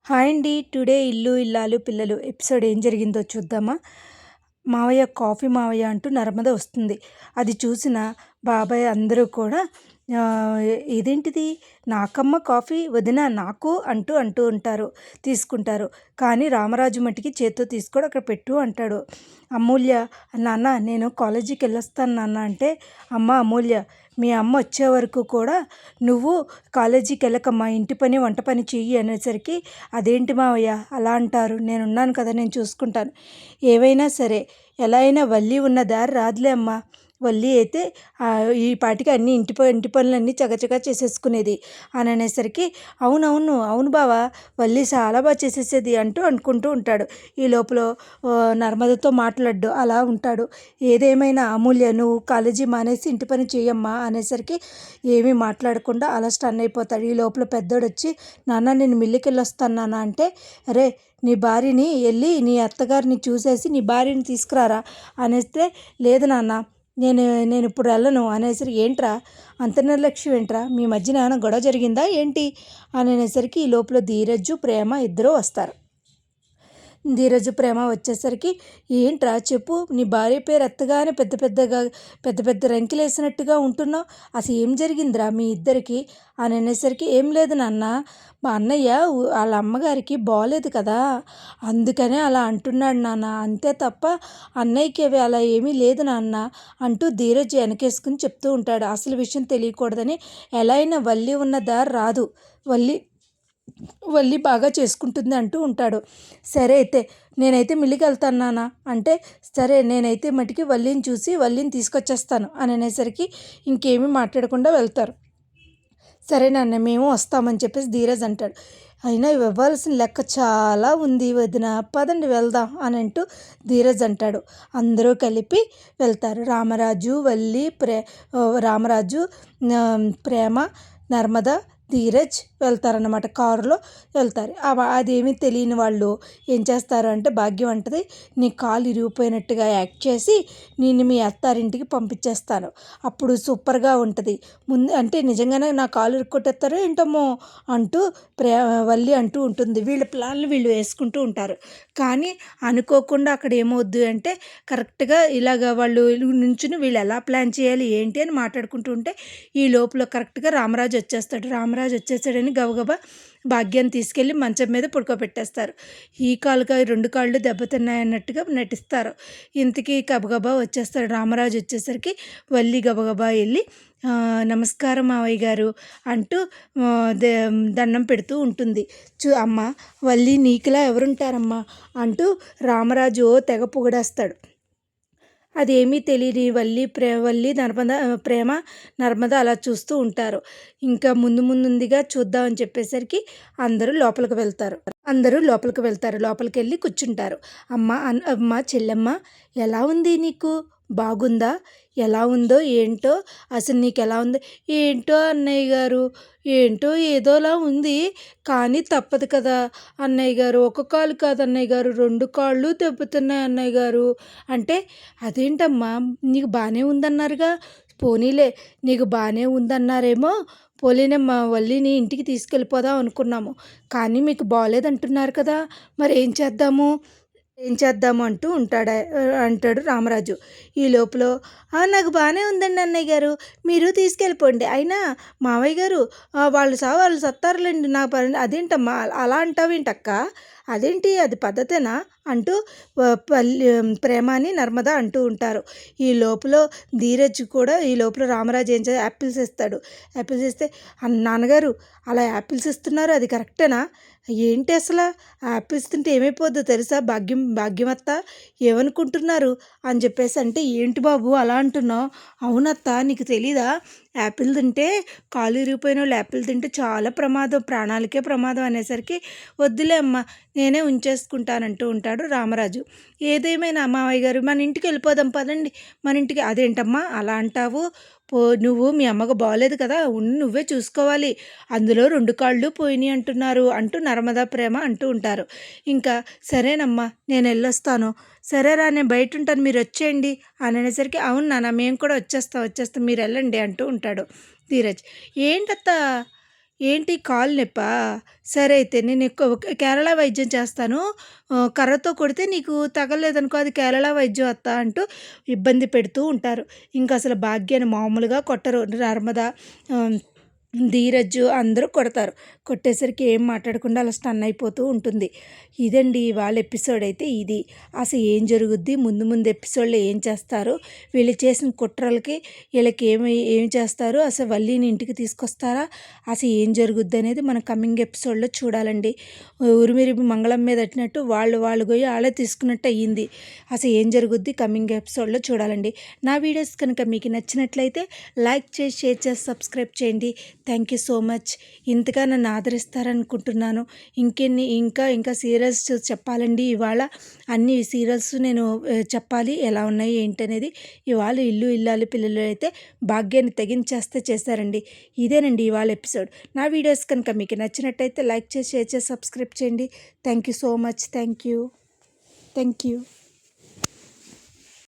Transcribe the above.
Hi అండి. Today ఇల్లు ఇల్లాలు పిల్లలు ఎపిసోడ్ ఏం జరిగిందో చూద్దామా? మావయ్య కాఫీ మావయ్య అంటూ నర్మద వస్తుంది. అది చూసిన బాబాయ్ అందరూ కూడా ఇదేంటిది, నాకమ్మ కాఫీ వదిన నాకు అంటూ అంటూ ఉంటారు, తీసుకుంటారు. కానీ రామరాజు మట్టికి చేత్తో తీసుకోడు, అక్కడ పెట్టు అంటాడు. అమూల్య, నాన్న నేను కాలేజీకి వెళ్ళొస్తాను నాన్న అంటే, అమ్మ అమూల్య, మీ అమ్మ వచ్చే వరకు కూడా నువ్వు కాలేజీకి వెళ్ళకమ్మా, ఇంటి పని వంట పని చెయ్యి అనేసరికి, అదేంటి మావయ్య అలా అంటారు, నేనున్నాను కదా, నేను చూసుకుంటాను. ఏవైనా సరే ఎలా అయినా వల్లి ఉన్న దారి రాదులే అమ్మా. వల్లి అయితే ఈ పాటికి అన్ని ఇంటి పనులన్నీ చకచకా చేసేసుకునేది అని అనేసరికి, అవునవును అవును బావా, వల్లి చాలా బాగా చేసేసేది అంటూ అనుకుంటూ ఉంటాడు. ఈ లోపల నర్మదతో మాట్లాడు అలా ఉంటాడు. ఏదేమైనా అమూల్య, నువ్వు కాలేజీ మానేసి ఇంటి పని చేయమ్మా అనేసరికి ఏమీ మాట్లాడకుండా అలా స్టన్ అయిపోతాడు. ఈ లోపల పెద్దోడు వచ్చి, నాన్న నేను మిల్లుకి వెళ్ళొస్తాను నాన్న అంటే, అరే నీ భార్యని వెళ్ళి నీ అత్తగారిని చూసేసి నీ భార్యని తీసుకురారా అనేస్తే, లేదు నాన్న నేను నేను ఇప్పుడు వెళ్ళను అనేసరికి, ఏంట్రా అంత నిర్లక్ష్యం ఏంట్రా, మీ మధ్యన ఏమైనా గొడవ జరిగిందా ఏంటి అని అనేసరికి, ఈ లోపల ధీరజ్జు ప్రేమ ఇద్దరూ వస్తారు. ధీరజు ప్రేమ వచ్చేసరికి, ఏంట్రా చెప్పు, నీ భార్య పేరు ఎత్తగానే పెద్ద పెద్ద రంకెలేసినట్టుగా ఉంటున్నావు, అసలు ఏం జరిగిందిరా మీ ఇద్దరికి అని అనేసరికి, ఏం లేదు నాన్న, మా అన్నయ్య వాళ్ళ అమ్మగారికి బాగోలేదు కదా, అందుకనే అలా అంటున్నాడు నాన్న, అంతే తప్ప అన్నయ్యకి అవి అలా ఏమీ లేదు నాన్న అంటూ ధీరజ్ వెనకేసుకుని చెప్తూ ఉంటాడు. అసలు విషయం తెలియకూడదని, ఎలా అయినా వల్లి ఉన్న దారి రాదు, వల్లి వల్లి బాగా చేసుకుంటుంది అంటూ ఉంటాడు. సరే అయితే నేనైతే మిల్లికి వెళ్తాను నాన్న అంటే, సరే నేనైతే మటుకి వల్లిని చూసి వల్లిని తీసుకొచ్చేస్తాను అని అనేసరికి ఇంకేమీ మాట్లాడకుండా వెళ్తారు. సరే నాన్న మేము వస్తామని చెప్పేసి ధీరజ్ అంటాడు. అయినా ఇవ్వాల్సిన లెక్క చాలా ఉంది వదిన, పదండి వెళ్దాం అని అంటూ ధీరజ్ అంటాడు. అందరూ కలిపి వెళ్తారు. రామరాజు, ప్రేమ, నర్మద, ధీరజ్ వెళ్తారన్నమాట. కారులో వెళ్తారు. అదేమీ తెలియని వాళ్ళు ఏం చేస్తారు అంటే, భాగ్యం అంటది, నీ కాలు ఇరిగిపోయినట్టుగా యాక్ట్ చేసి నేను మీ అత్తారింటికి పంపించేస్తాను, అప్పుడు సూపర్గా ఉంటుంది, ముందు అంటే నిజంగానే నా కాలు ఇరుక్కొట్టేస్తారో ఏంటమ్మో అంటూ వల్లి అంటూ ఉంటుంది. వీళ్ళ ప్లాన్లు వీళ్ళు వేసుకుంటూ ఉంటారు. కానీ అనుకోకుండా అక్కడ ఏమవుద్దు అంటే, కరెక్ట్గా ఇలాగ వాళ్ళు నుంచుని వీళ్ళు ఎలా ప్లాన్ చేయాలి ఏంటి అని మాట్లాడుకుంటూ ఉంటే, ఈ లోపల కరెక్ట్గా రామరాజు వచ్చేస్తాడు. రామరాజు వచ్చేసాడని గబగబా భాగ్యాన్ని తీసుకెళ్ళి మంచం మీద పడుకోబెట్టేస్తారు. ఈ కాలుగా 2 కాళ్ళు దెబ్బతిన్నాయన్నట్టుగా నటిస్తారు. ఇంతకీ గబగబా వచ్చేస్తాడు. రామరాజు వచ్చేసరికి వల్లి గబగబా వెళ్ళి, నమస్కారం మావయ్య గారు అంటూ దండం పెడుతూ ఉంటుంది. అమ్మ వల్లి నీకులా ఎవరుంటారమ్మా అంటూ రామరాజు తెగ పొగిడేస్తాడు. అదేమీ తెలియని వల్లి ప్రేమ నర్మద అలా చూస్తూ ఉంటారు. ఇంకా ముందుందిగా చూద్దామని చెప్పేసరికి అందరూ లోపలికి వెళ్తారు. లోపలికి వెళ్ళి కూర్చుంటారు. అమ్మ చెల్లెమ్మ ఎలా ఉంది నీకు, బాగుందా, ఎలా ఉందో ఏంటో, అసలు నీకు ఎలా ఉంది ఏంటో అన్నయ్య గారు, ఏంటో ఏదోలా ఉంది, కానీ తప్పదు కదా అన్నయ్య గారు, ఒక కాలు కాదు అన్నయ్య గారు, 2 కాళ్ళు దెబ్బతున్నాయి అన్నయ్య గారు అంటే, అదేంటమ్మా నీకు బాగానే ఉందన్నారుగా, పోనీలే నీకు బాగానే ఉందన్నారేమో, పోలేనమ్మా వల్లిని ఇంటికి తీసుకెళ్ళిపోదాం అనుకున్నాము, కానీ మీకు బాగోలేదంటున్నారు కదా, మరి ఏం చేద్దాము అంటూ అంటాడు రామరాజు. ఈ లోపల, నాకు బాగానే ఉందండి అన్నయ్య గారు, మీరు తీసుకెళ్ళిపోండి, అయినా మావయ్య గారు వాళ్ళు సత్తారులేండి, నా పని అదేంటమ్మా అలా అంటావేంటక్క, అదేంటి అది పద్ధతేనా అంటూ ప్రేమాని నర్మద అంటూ ఉంటారు. ఈ లోపల ధీరజ్ కూడా, ఈ లోపల రామరాజు ఏం చేయాలి, యాపిల్స్ ఇస్తాడు. యాపిల్స్ ఇస్తే, నాన్నగారు అలా యాపిల్స్ ఇస్తున్నారు, అది కరెక్టేనా, ఏంటి అసలు యాపిల్స్ తింటే ఏమైపోద్దో తెలుసా, భాగ్యమత్త ఏమనుకుంటున్నారు అని చెప్పేసి అంటే, ఏంటి బాబు అలా అంటున్నావు, అవునత్త నీకు తెలీదా, యాపిల్ తింటే కాలు ఇరిగిపోయిన వాళ్ళు యాపిల్ తింటే చాలా ప్రమాదం, ప్రాణాలకే ప్రమాదం అనేసరికి, వద్దులే అమ్మ నేనే ఉంచేసుకుంటానంటూ ఉంటాడు రామరాజు. ఏదేమైనా మావయ్య గారు మన ఇంటికి వెళ్ళిపోదాం పదండి, మన ఇంటికి, అదేంటమ్మా అలా అంటావు, నువ్వు మీ అమ్మకు బాగోలేదు కదా, నువ్వే చూసుకోవాలి, అందులో 2 కాళ్ళు పోయినాయి అంటున్నారు అంటూ నర్మదా ప్రేమ అంటూ ఉంటారు. ఇంకా సరేనమ్మా నేను వెళ్ళొస్తాను, సరేరా నేను బయట ఉంటాను మీరు వచ్చేయండి అని అనేసరికి, అవును నాన్న మేము కూడా వచ్చేస్తాం మీరు వెళ్ళండి అంటూ ఉంటాడు ధీరజ్. ఏంటత్తా ఏంటి కాలు నొప్పా? సరే అయితే నేను కేరళ వైద్యం చేస్తాను. కర్రతో కొడితే నీకు తగలలేదనుకో అది కేరళ వైద్యం అత్త అంటూ ఇబ్బంది పెడుతూ ఉంటారు. ఇంకసలు భాగ్యాన్ని మామూలుగా కొట్టరు. నర్మద, ధీరజ్ అందరూ కొడతారు. కొట్టేసరికి ఏం మాట్లాడకుండా అలా స్టన్ అయిపోతూ ఉంటుంది. ఇదండి ఇవాళ ఎపిసోడ్ అయితే ఇది. అసలు ఏం జరుగుద్ది, ముందు ముందు ఎపిసోడ్లో ఏం చేస్తారు, వీళ్ళు చేసిన కుట్రలకి వీళ్ళకి ఏమి చేస్తారు, అసలు వల్లిని ఇంటికి తీసుకొస్తారా, అసలు ఏం జరుగుద్ది అనేది మనం కమింగ్ ఎపిసోడ్లో చూడాలండి. ఉరిమిరి మంగళం మీద అట్టినట్టు వాళ్ళు పోయి వాళ్ళే తీసుకున్నట్టు అయ్యింది. అసలు ఏం జరుగుద్ది కమింగ్ ఎపిసోడ్లో చూడాలండి. నా వీడియోస్ కనుక మీకు నచ్చినట్లయితే లైక్ చేసి, షేర్ చేసి, సబ్స్క్రైబ్ చేయండి. Thank you so much. ఇంతగా నన్ను ఆదరిస్తారనుకుంటున్నాను. ఇంకా సీరియల్స్ చెప్పాలండి. ఇవాళ అన్ని సీరియల్స్ నేను చెప్పాలి ఎలా ఉన్నాయి ఏంటనేది. ఇవాళ ఇల్లు ఇల్లాలు పిల్లలు అయితే భాగ్యాన్ని తెగించేస్తే చేశారండి. ఇదేనండి ఇవాళ ఎపిసోడ్. నా వీడియోస్ కనుక మీకు నచ్చినట్టయితే లైక్ చేసి, షేర్ చేసి, సబ్స్క్రైబ్ చేయండి. Thank you so much. Thank you.